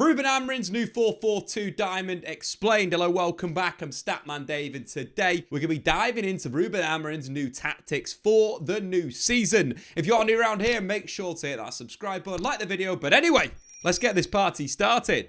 Ruben Amorim's new 4-4-2 diamond explained. Hello, welcome back. I'm Statman Dave, and today we're going to be diving into Ruben Amorim's new tactics for the new season. If you're new around here, make sure to hit that subscribe button, like the video. But anyway, let's get this party started.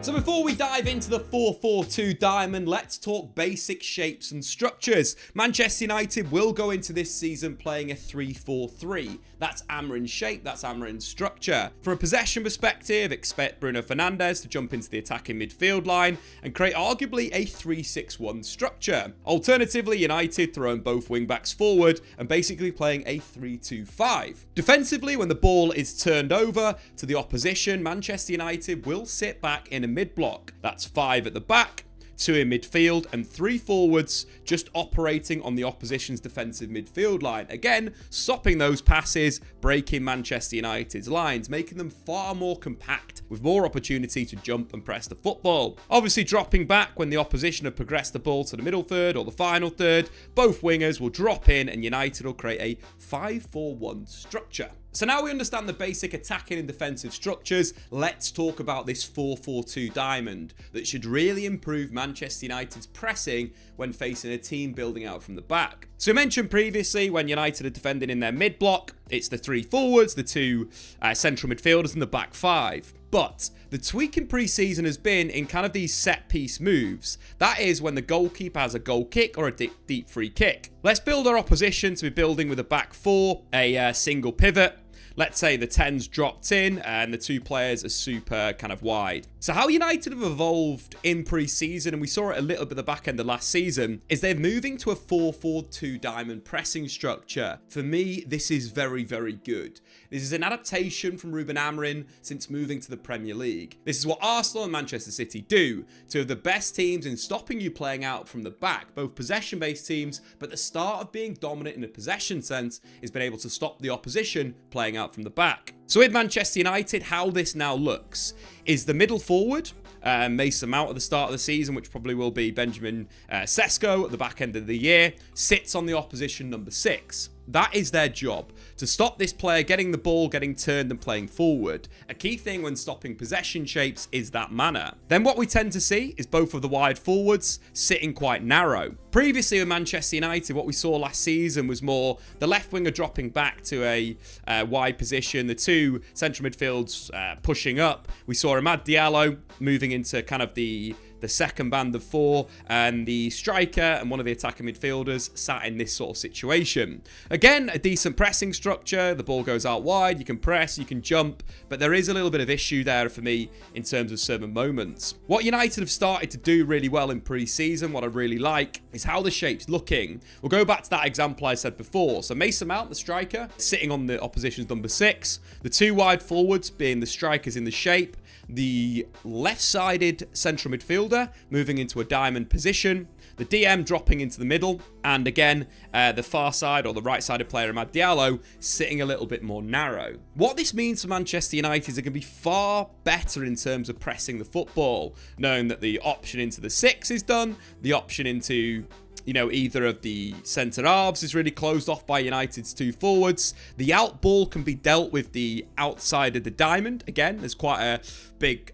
So before we dive into the 4-4-2 diamond, let's talk basic shapes and structures. Manchester United will go into this season playing a 3-4-3. That's Amorim's shape, that's Amorim's structure. From a possession perspective, expect Bruno Fernandes to jump into the attacking midfield line and create arguably a 3-6-1 structure. Alternatively, United throwing both wing-backs forward and basically playing a 3-2-5. Defensively, when the ball is turned over to the opposition, Manchester United will sit back in a mid-block. That's 5 at the back, 2 in midfield and 3 forwards, just operating on the opposition's defensive midfield line. Again, stopping those passes, breaking Manchester United's lines, making them far more compact with more opportunity to jump and press the football. Obviously dropping back when the opposition have progressed the ball to the middle third or the final third, both wingers will drop in and United will create a 5-4-1 structure. So now we understand the basic attacking and defensive structures, let's talk about this 4-4-2 diamond that should really improve Manchester United's pressing when facing a team building out from the back. So we mentioned previously when United are defending in their mid-block, it's the 3 forwards, the 2 central midfielders and the back 5. But the tweak in pre-season has been in kind of these set-piece moves. That is when the goalkeeper has a goal kick or a deep free kick. Let's build our opposition to be building with a back 4, a single pivot. Let's say the 10's dropped in and the 2 players are super kind of wide. So how United have evolved in pre-season, and we saw it a little bit at the back end of last season, is they're moving to a 4-4-2 diamond pressing structure. For me, this is very, very good. This is an adaptation from Ruben Amorim since moving to the Premier League. This is what Arsenal and Manchester City do. 2 of the best teams in stopping you playing out from the back, both possession-based teams, but the start of being dominant in a possession sense is being able to stop the opposition playing out from the back. So with Manchester United, how this now looks is the middle forward, Mason Mount at the start of the season, which probably will be Benjamin Sesko at the back end of the year, sits on the opposition number 6. That is their job, to stop this player getting the ball, getting turned and playing forward. A key thing when stopping possession shapes is that manner. Then what we tend to see is both of the wide forwards sitting quite narrow. Previously with Manchester United, what we saw last season was more the left winger dropping back to a wide position, the 2 central midfields pushing up. We saw Amad Diallo moving into kind of the second band of 4, and the striker and one of the attacking midfielders sat in this sort of situation. Again, a decent pressing structure. The ball goes out wide, you can press, you can jump, but there is a little bit of issue there for me in terms of certain moments. What United have started to do really well in pre-season, what I really like, is how the shape's looking. We'll go back to that example I said before. So Mason Mount, the striker, sitting on the opposition's number 6. The 2 wide forwards being the strikers in the shape. The left-sided central midfielder moving into a diamond position, the DM dropping into the middle, and again, the far side or the right-sided player, Amad Diallo, sitting a little bit more narrow. What this means for Manchester United is they're going to be far better in terms of pressing the football, knowing that the option into the 6 is done, the option into either of the centre halves is really closed off by United's 2 forwards. The out ball can be dealt with the outside of the diamond. Again, there's quite a big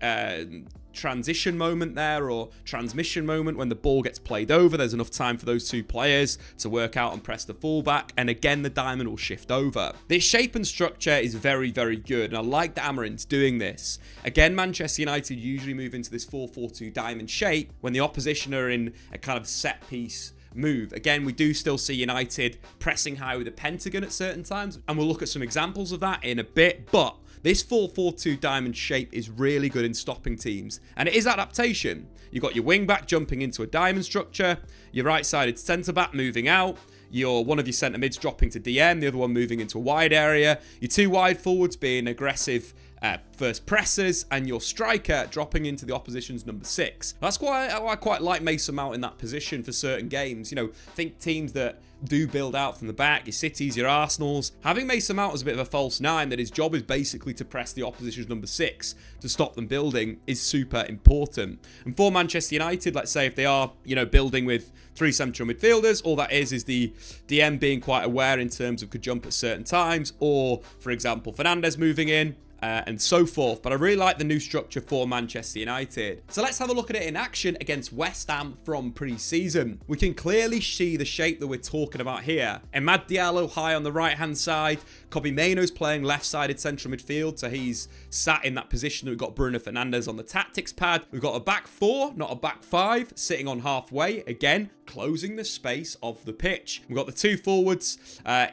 transition moment there, or transmission moment, when the ball gets played over. There's enough time for those 2 players to work out and press the fullback, and again the diamond will shift over. This shape and structure is very, very good, and I like that Amorim's doing this. Again, Manchester United usually move into this 4-4-2 diamond shape when the opposition are in a kind of set piece move. Again, we do still see United pressing high with the Pentagon at certain times, and we'll look at some examples of that in a bit, but this 4-4-2 diamond shape is really good in stopping teams, and it is adaptation. You've got your wing back jumping into a diamond structure, your right-sided centre back moving out, one of your centre mids dropping to DM, the other one moving into a wide area, your 2 wide forwards being aggressive first pressers and your striker dropping into the opposition's number 6. That's why I quite like Mason Mount in that position for certain games. Think teams that do build out from the back, your Cities, your Arsenals. Having Mason Mount as a bit of a false 9 that his job is basically to press the opposition's number 6 to stop them building is super important. And for Manchester United, let's say if they are, building with 3 central midfielders, all that is the DM being quite aware in terms of could jump at certain times, or for example Fernandes moving in, and so forth. But I really like the new structure for Manchester United. So let's have a look at it in action against West Ham from pre-season. We can clearly see the shape that we're talking about here. Amad Diallo high on the right-hand side. Kobbie Mainoo's playing left-sided central midfield, so he's sat in that position. We've got Bruno Fernandes on the tactics pad. We've got a back 4, not a back 5, sitting on halfway. Again, closing the space of the pitch. We've got the 2 forwards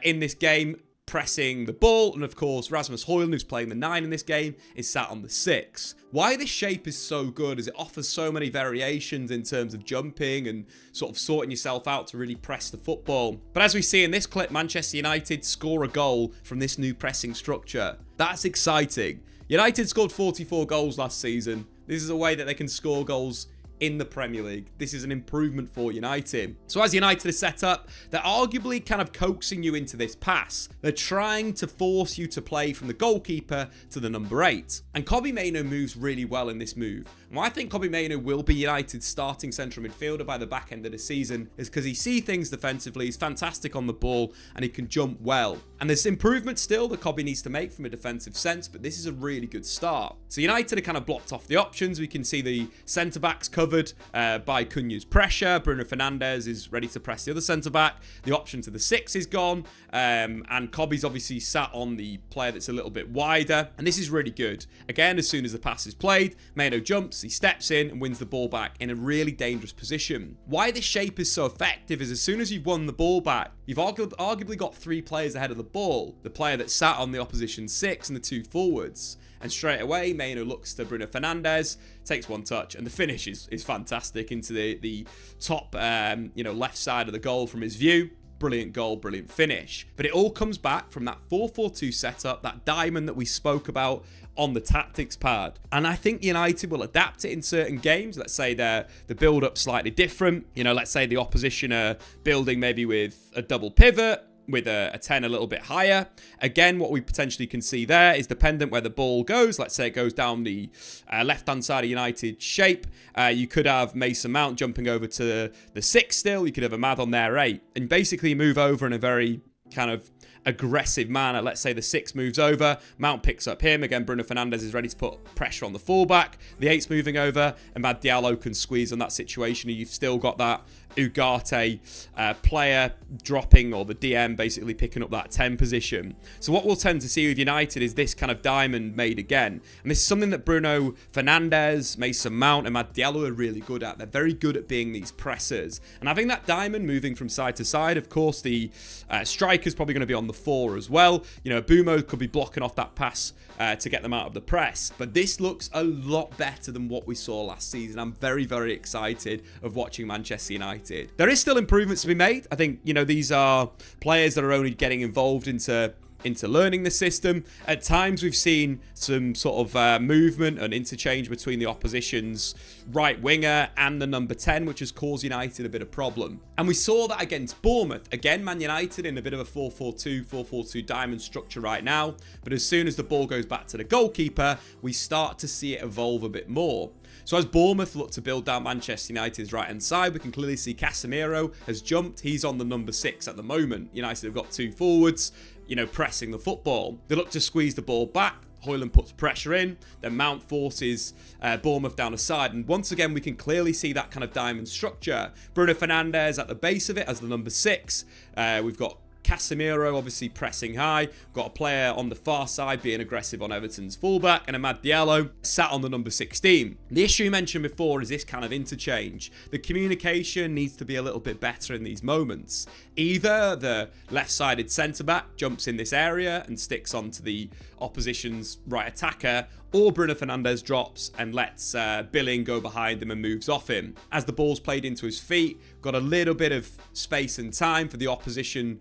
in this game pressing the ball, and of course Rasmus Højlund, who's playing the 9 in this game, is sat on the 6. Why this shape is so good is it offers so many variations in terms of jumping and sort of sorting yourself out to really press the football. But as we see in this clip, Manchester United score a goal from this new pressing structure. That's exciting. United scored 44 goals last season. This is a way that they can score goals in the Premier League. This is an improvement for United. So as United are set up, they're arguably kind of coaxing you into this pass. They're trying to force you to play from the goalkeeper to the number 8. And Kobbie Mainoo moves really well in this move. And why I think Kobbie Mainoo will be United's starting central midfielder by the back end of the season is because he sees things defensively, he's fantastic on the ball, and he can jump well. And there's improvement still that Kobbie needs to make from a defensive sense, but this is a really good start. So United are kind of blocked off the options. We can see the centre-backs covered by Cunha's pressure. Bruno Fernandes is ready to press the other centre-back. The option to the 6 is gone. And Kobbie's obviously sat on the player that's a little bit wider. And this is really good. Again, as soon as the pass is played, Mainoo jumps, he steps in and wins the ball back in a really dangerous position. Why this shape is so effective is as soon as you've won the ball back, you've arguably got 3 players ahead of the ball. The player that sat on the opposition 6 and the 2 forwards. And straight away, Mainoo looks to Bruno Fernandes, takes one touch, and the finish is fantastic into the top left side of the goal from his view. Brilliant goal, brilliant finish. But it all comes back from that 4-4-2 setup, that diamond that we spoke about on the tactics pad. And I think United will adapt it in certain games. Let's say the build-up slightly different. Let's say the opposition are building maybe with a double pivot, with a 10 a little bit higher. Again, what we potentially can see there is dependent where the ball goes. Let's say it goes down the left-hand side of United shape. You could have Mason Mount jumping over to the 6 still. You could have Amad on their 8. And basically move over in a very kind of aggressive manner. Let's say the 6 moves over, Mount picks up him. Again, Bruno Fernandes is ready to put pressure on the fullback. The 8's moving over, and Amad Diallo can squeeze on that situation. And you've still got that Ugarte player dropping, or the DM basically picking up that 10 position. So what we'll tend to see with United is this kind of diamond made again. And this is something that Bruno Fernandes, Mason Mount, and Amad Diallo are really good at. They're very good at being these pressers. And having that diamond moving from side to side, of course, the striker's probably going to be on the 4 as well. Bumo could be blocking off that pass to get them out of the press. But this looks a lot better than what we saw last season. I'm very, very excited of watching Manchester United. There is still improvements to be made. I think, these are players that are only getting involved into learning the system. At times we've seen some sort of movement and interchange between the opposition's right winger and the number 10, which has caused United a bit of problem. And we saw that against Bournemouth. Again, Man United in a bit of a 4-4-2 diamond structure right now. But as soon as the ball goes back to the goalkeeper, we start to see it evolve a bit more. So as Bournemouth look to build down Manchester United's right-hand side, we can clearly see Casemiro has jumped. He's on the number 6 at the moment. United have got 2 forwards, pressing the football. They look to squeeze the ball back. Højlund puts pressure in. Then Mount forces Bournemouth down a side. And once again, we can clearly see that kind of diamond structure. Bruno Fernandes at the base of it as the number 6. We've got Casemiro obviously pressing high. Got a player on the far side being aggressive on Everton's fullback, and Amad Diallo sat on the number 16. The issue mentioned before is this kind of interchange. The communication needs to be a little bit better in these moments. Either the left-sided centre-back jumps in this area and sticks onto the opposition's right attacker, or Bruno Fernandes drops and lets Billing go behind him and moves off him. As the ball's played into his feet, got a little bit of space and time for the opposition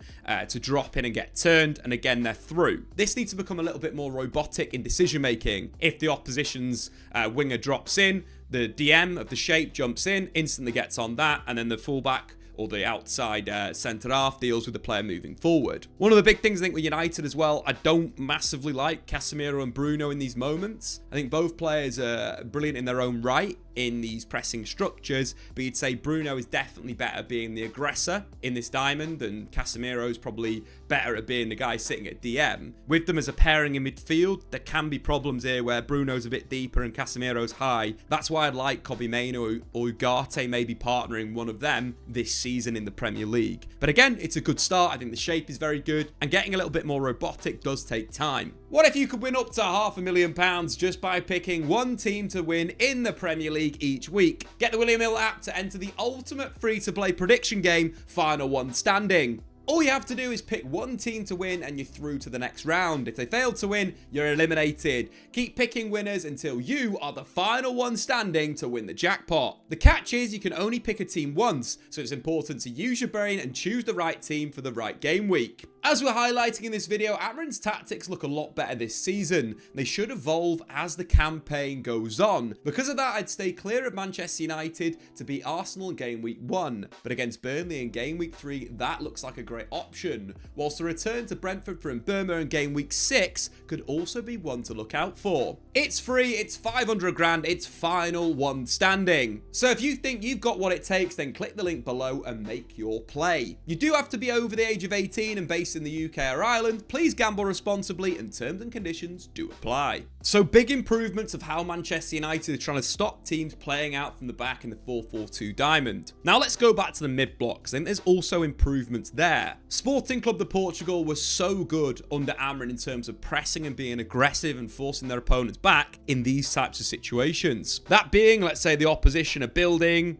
to drop in and get turned, and again, they're through. This needs to become a little bit more robotic in decision making. If the opposition's winger drops in, the DM of the shape jumps in, instantly gets on that, and then the fullback or the outside centre half deals with the player moving forward. One of the big things I think with United as well, I don't massively like Casemiro and Bruno in these moments. I think both players are brilliant in their own right in these pressing structures, but you'd say Bruno is definitely better being the aggressor in this diamond, and Casemiro is probably better at being the guy sitting at DM. With them as a pairing in midfield, there can be problems here where Bruno's a bit deeper and Casemiro's high. That's why I'd like Kobbie Mainoo or Ugarte maybe partnering one of them this season in the Premier League. But again, it's a good start. I think the shape is very good, and getting a little bit more robotic does take time. What if you could win up to £500,000 just by picking one team to win in the Premier League each week? Get the William Hill app to enter the ultimate free-to-play prediction game, Final One Standing. All you have to do is pick one team to win and you're through to the next round. If they fail to win, you're eliminated. Keep picking winners until you are the final one standing to win the jackpot. The catch is you can only pick a team once, so it's important to use your brain and choose the right team for the right game week. As we're highlighting in this video, Amorim's tactics look a lot better this season. They should evolve as the campaign goes on. Because of that, I'd stay clear of Manchester United to beat Arsenal in game week 1. But against Burnley in game week 3, that looks like a great option. Whilst the return to Brentford from Burma in game week 6 could also be one to look out for. It's free, it's 500 grand, it's final one standing. So if you think you've got what it takes, then click the link below and make your play. You do have to be over the age of 18 and based in the UK or Ireland. Please gamble responsibly and terms and conditions do apply. So big improvements of how Manchester United are trying to stop teams playing out from the back in the 4-4-2 diamond. Now let's go back to the mid-blocks. I think there's also improvements there. Sporting Club de Portugal was so good under Amorim in terms of pressing and being aggressive and forcing their opponents back in these types of situations. That being, let's say the opposition are building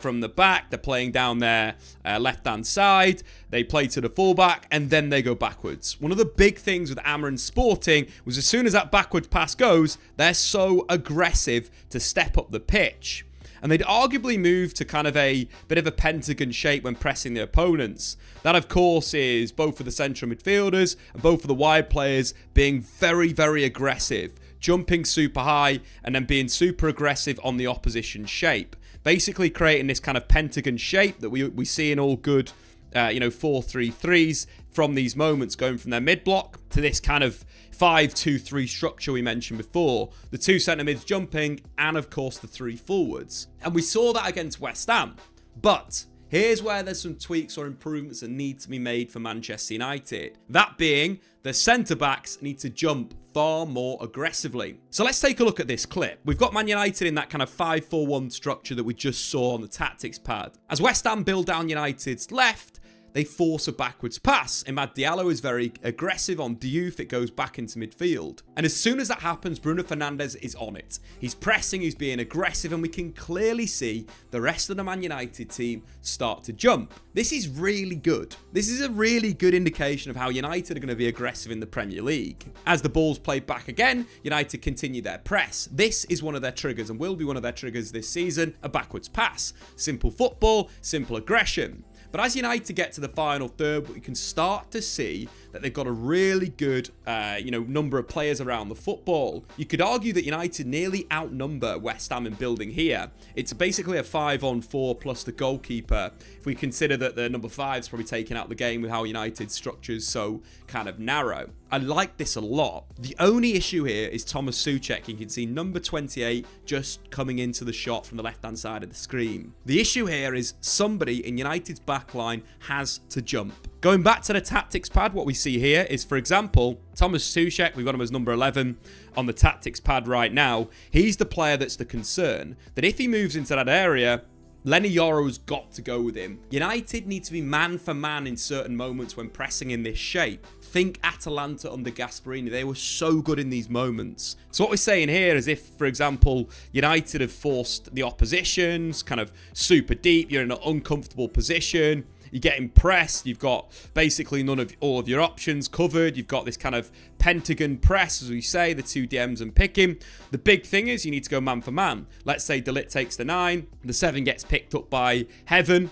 from the back, they're playing down their left-hand side, they play to the fullback, and then they go backwards. One of the big things with Amorim Sporting was as soon as that backward pass goes, they're so aggressive to step up the pitch. And they'd arguably move to kind of a bit of a pentagon shape when pressing their opponents. That, of course, is both for the central midfielders and both for the wide players being very, very aggressive, jumping super high and then being super aggressive on the opposition shape. Basically creating this kind of pentagon shape that we see in all good 4-3-3s from these moments, going from their mid-block to this kind of 5-2-3 structure we mentioned before. The two centre mids jumping and, of course, the three forwards. And we saw that against West Ham. But here's where there's some tweaks or improvements that need to be made for Manchester United. That being, the centre-backs need to jump far more aggressively. So let's take a look at this clip. We've got Man United in that kind of 5-4-1 structure that we just saw on the tactics pad. As West Ham build down United's left, they force a backwards pass. Imad Diallo is very aggressive on Diouf. It goes back into midfield. And as soon as that happens, Bruno Fernandes is on it. He's pressing, he's being aggressive, and we can clearly see the rest of the Man United team start to jump. This is really good. This is a really good indication of how United are going to be aggressive in the Premier League. As the ball's played back again, United continue their press. This is one of their triggers and will be one of their triggers this season, a backwards pass. Simple football, simple aggression. But as United get to the final third, we can start to see that they've got a really good, number of players around the football. You could argue that United nearly outnumber West Ham in building here. It's basically a 5-on-4 plus the goalkeeper. If we consider that the number 5's probably taken out the game with how United's structure's so kind of narrow. I like this a lot. The only issue here is Thomas Souček. You can see number 28 just coming into the shot from the left-hand side of the screen. The issue here is somebody in United's backline has to jump. Going back to the tactics pad, what we see here is, for example, Thomas Souček, we've got him as number 11 on the tactics pad right now. He's the player that's the concern, that if he moves into that area, Lenny Yoro's got to go with him. United need to be man for man in certain moments when pressing in this shape. Think Atalanta under Gasperini. They were so good in these moments. So what we're saying here is if, for example, United have forced the oppositions kind of super deep, you're in an uncomfortable position, you're getting pressed, you've got basically all of your options covered, you've got this kind of pentagon press, as we say, the two DMs and picking. The big thing is you need to go man for man. Let's say De Ligt takes the 9, the 7 gets picked up by Heaven.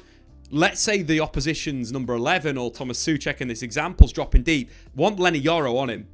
let's say the opposition's number 11 or Thomas Souček in this example's dropping deep. I want Lenny Yoro on him.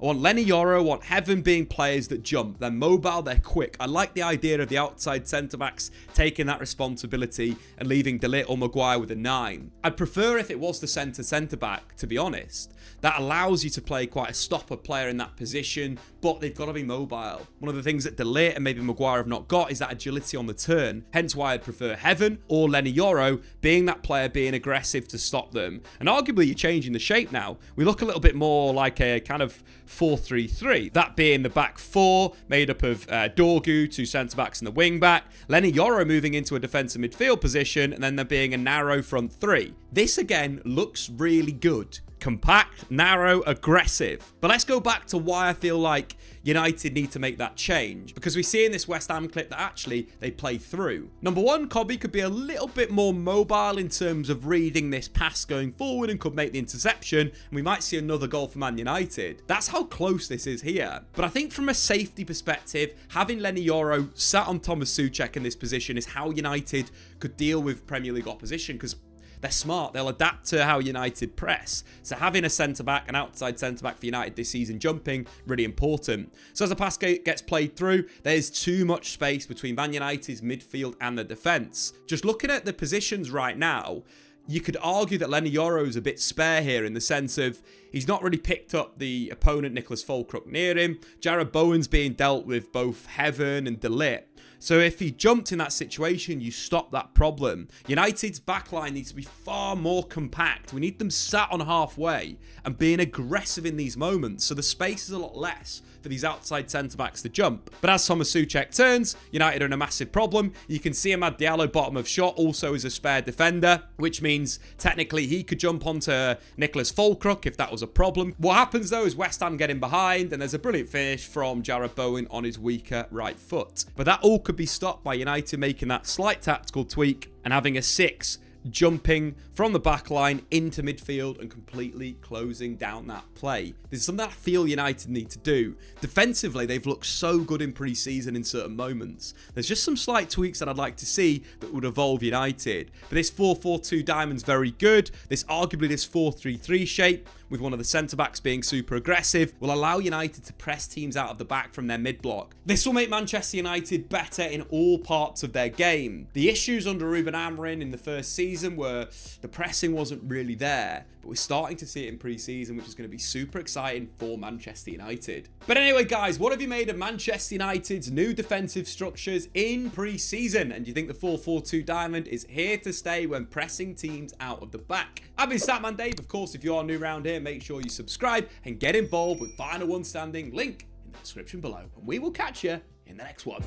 I want Lenny Yoro, I want Heaven being players that jump. They're mobile, they're quick. I like the idea of the outside centre-backs taking that responsibility and leaving De Ligt or Maguire with a 9. I'd prefer if it was the centre-back, to be honest. That allows you to play quite a stopper player in that position, but they've got to be mobile. One of the things that De Ligt and maybe Maguire have not got is that agility on the turn. Hence why I'd prefer Heaven or Lenny Yoro being that player, being aggressive to stop them. And arguably you're changing the shape now. We look a little bit more like a kind of 4-3-3. That being the back 4, made up of Dorgu, 2 centre-backs and the wing-back. Lenny Yoro moving into a defensive midfield position, and then there being a narrow front 3. This, again, looks really good. Compact, narrow, aggressive. But let's go back to why I feel like United need to make that change, because we see in this West Ham clip that actually they play through. Number 1, Cobby could be a little bit more mobile in terms of reading this pass going forward and could make the interception, and we might see another goal for Man United. That's how close this is here. But I think from a safety perspective, having Lenny Yoro sat on Thomas Souček in this position is how United could deal with Premier League opposition, because they're smart. They'll adapt to how United press. So having a centre-back, an outside centre-back for United this season jumping, really important. So as the pass gets played through, there's too much space between Man United's midfield and the defence. Just looking at the positions right now, you could argue that Lenny Yoro is a bit spare here in the sense of he's not really picked up the opponent, Nicholas Fulcrook, near him. Jarrod Bowen's being dealt with both Heaven and De Ligt. So if he jumped in that situation, you stop that problem. United's backline needs to be far more compact. We need them sat on halfway and being aggressive in these moments. So the space is a lot less for these outside centre-backs to jump. But as Thomas Souček turns, United are in a massive problem. You can see Amad Diallo, bottom of shot, also is a spare defender, which means technically he could jump onto Nicholas Fulcrook if that was a problem. What happens though is West Ham getting behind, and there's a brilliant finish from Jarrod Bowen on his weaker right foot. But that all could be stopped by United making that slight tactical tweak and having a 6 jumping from the back line into midfield and completely closing down that play. This is something I feel United need to do. Defensively, they've looked so good in pre-season in certain moments. There's just some slight tweaks that I'd like to see that would evolve United. But this 4-4-2 diamond's very good. Arguably this 4-3-3 shape, with one of the centre-backs being super aggressive, will allow United to press teams out of the back from their mid-block. This will make Manchester United better in all parts of their game. The issues under Ruben Amorim in the first season were the pressing wasn't really there, but we're starting to see it in pre-season, which is going to be super exciting for Manchester United. But anyway, guys, what have you made of Manchester United's new defensive structures in pre-season? And do you think the 4-4-2 diamond is here to stay when pressing teams out of the back? I've been Statman Dave. Of course, if you are new around here, make sure you subscribe and get involved with Final One Standing. Link in the description below. And we will catch you in the next one.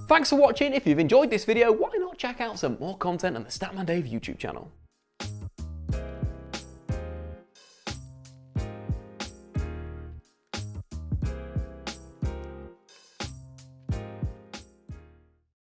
Thanks for watching. If you've enjoyed this video, why not check out some more content on the Statman Dave YouTube channel?